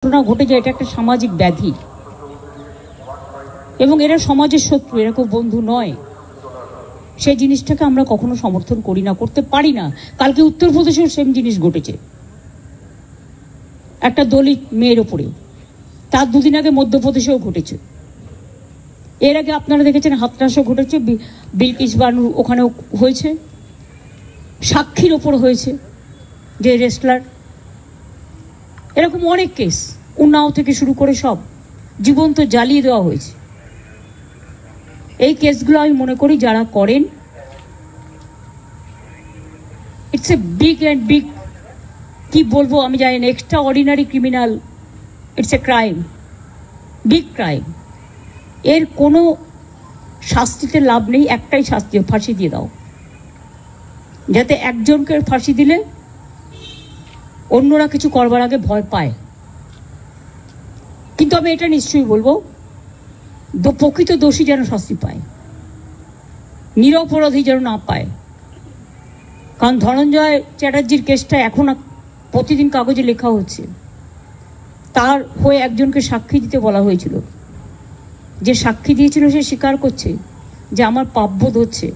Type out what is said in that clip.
ঘটনা ঘটে যায়, এটা একটা সামাজিক ব্যাধি এবং এরা সমাজের শত্রু, এরা কেউ বন্ধু নয়। সেই জিনিসটাকে আমরা কখনো সমর্থন করি না, করতে পারি না। কালকে উত্তরপ্রদেশেও সেম জিনিস ঘটেছে একটা দলিত মেয়ের ওপরে, তার দুদিন আগে মধ্যপ্রদেশেও ঘটেছে। এর আগে আপনারা দেখেছেন হাতরাসও ঘটেছে, বিলকিস বানু ওখানেও হয়েছে, সাক্ষীর ওপর হয়েছে যে রেসলার। এরকম অনেক কেস, উন্নাও থেকে শুরু করে সব জীবন্ত জ্বালিয়ে দেওয়া হয়েছে। এই কেসগুলো আমি মনে করি যারা করেন, it's a big and big, কি বলবো আমি জানি না, extra ordinary criminal, it's a crime, big crime. এর কোনো শাস্তিতে লাভ নেই, একটাই শাস্তি, ফাঁসি দিয়ে দাও, যাতে একজনকে ফাঁসি দিলে অন্যরা কিছু করবার আগে ভয় পায়। কিন্তু আমি এটা নিশ্চয়ই বলবো, প্রকৃত দোষী যেন শাস্তি পায়, নিরপরাধী যেন না পায়। কারণ ধনঞ্জয় চ্যাটার্জির কেসটা এখন প্রতিদিন কাগজে লেখা হচ্ছে, তার হয়ে একজনকে সাক্ষী দিতে বলা হয়েছিল, যে সাক্ষী দিয়েছিল সে স্বীকার করছে যে আমার পাপবোধ হচ্ছে।